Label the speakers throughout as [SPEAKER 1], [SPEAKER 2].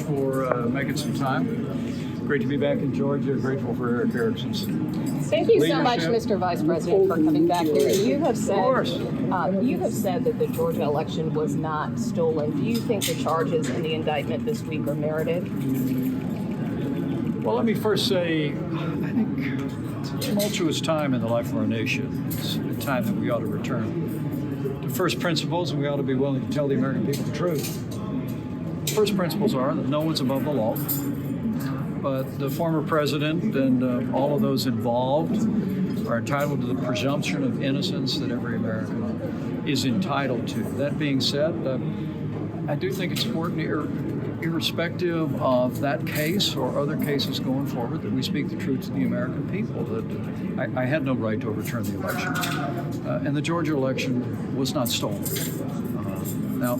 [SPEAKER 1] for making some time. Great to be back in Georgia. Grateful for Eric Erickson's
[SPEAKER 2] Thank you so much,
[SPEAKER 1] leadership.
[SPEAKER 2] Mr. Vice President, for coming back here. You have
[SPEAKER 1] course.
[SPEAKER 2] said that the Georgia election was not stolen. Do you think the charges in the indictment this week are merited?
[SPEAKER 1] Well, let me first say, I think it's a tumultuous time in the life of our nation. It's a time that we ought to return to first principles, and we ought to be willing to tell the American people the truth. First principles are that no one's above the law, but the former president and all of those involved are entitled to the presumption of innocence that every American is entitled to. That being said, I do think it's important, irrespective of that case or other cases going forward, that we speak the truth to the American people, that I had no right to overturn the election. And the Georgia election was not stolen. Now,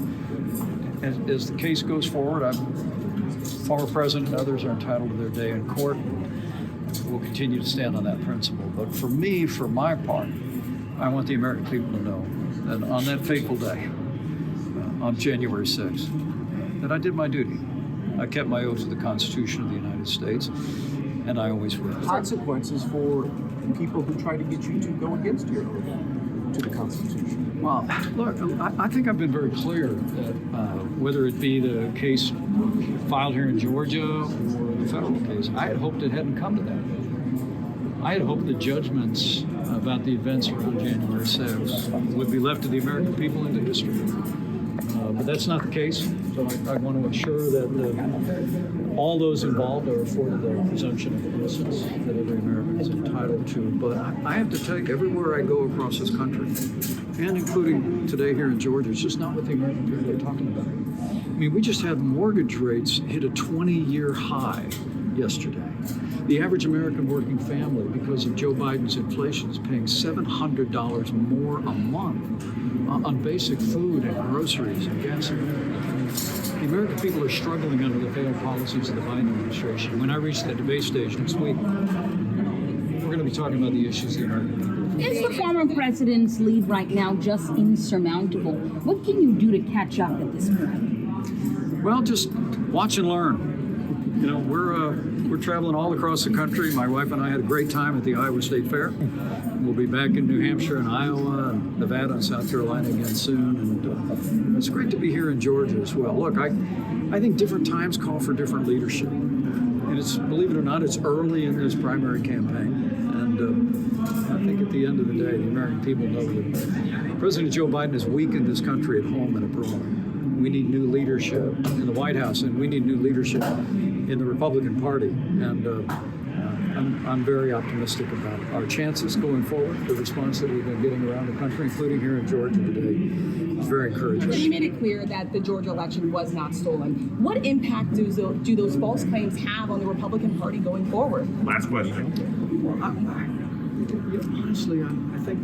[SPEAKER 1] as the case goes forward, former president and others are entitled to their day in court. We'll continue to stand on that principle. But for me, for my part, I want the American people to know that on that fateful day, on January 6th, that I did my duty. I kept my oath to the Constitution of the United States, and I always will.
[SPEAKER 3] Consequences for people who try to get you to go against your oath to the Constitution.
[SPEAKER 1] Well, look, I think I've been very clear that whether it be the case filed here in Georgia or the federal case, I had hoped it hadn't come to that. I had hoped the judgments about the events around January 6th would be left to the American people into history. But that's not the case. So I want to assure that all those involved are afforded the presumption of innocence that every American is entitled to. But I have to tell you, everywhere I go across this country, and including today here in Georgia, it's just not what the American people are talking about. I mean, we just had mortgage rates hit a 20-year high yesterday. The average American working family, because of Joe Biden's inflation, is paying $700 more a month on basic food and groceries and gasoline. The American people are struggling under the failed policies of the Biden administration. When I reach that debate stage next week, we're going to be talking about the issues of the American people.
[SPEAKER 4] Is the former president's lead right now just insurmountable? What can you do to catch up at this point?
[SPEAKER 1] Well, just watch and learn. You know, we're traveling all across the country. My wife and I had a great time at the Iowa State Fair. We'll be back in New Hampshire and Iowa and Nevada and South Carolina again soon. And it's great to be here in Georgia as well. Look, I think different times call for different leadership. And it's, believe it or not, it's early in this primary campaign. And I think at the end of the day, the American people know that President Joe Biden has weakened this country at home and abroad. We need new leadership in the White House, and we need new leadership in the Republican Party. And I'm very optimistic about our chances going forward. The response that we've been getting around the country, including here in Georgia today, is very encouraging.
[SPEAKER 2] You made it clear that the Georgia election was not stolen. What impact do those false claims have on the Republican Party going forward?
[SPEAKER 3] Last question.
[SPEAKER 1] Well, honestly, I think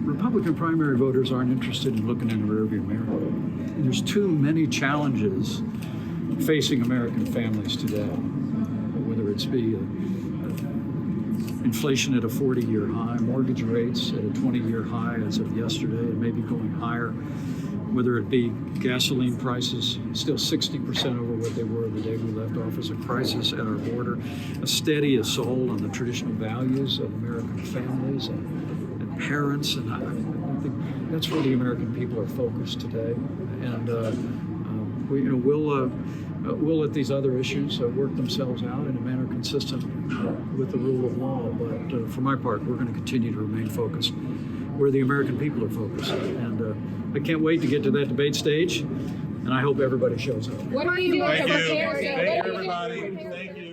[SPEAKER 1] Republican primary voters aren't interested in looking in the rearview mirror. And there's too many challenges facing American families today, whether it's be inflation at a 40-year high, mortgage rates at a 20-year high as of yesterday, and maybe going higher, whether it be gasoline prices still 60% over what they were the day we left office, a crisis at our border, a steady assault on the traditional values of American families and parents, and I think that's where the American people are focused today. And we'll let these other issues work themselves out in a manner consistent with the rule of law. But for my part, we're going to continue to remain focused where the American people are focused. And I can't wait to get to that debate stage, and I hope everybody shows up.
[SPEAKER 2] What are you doing to prepare?
[SPEAKER 3] Thank you, everybody. Thank you.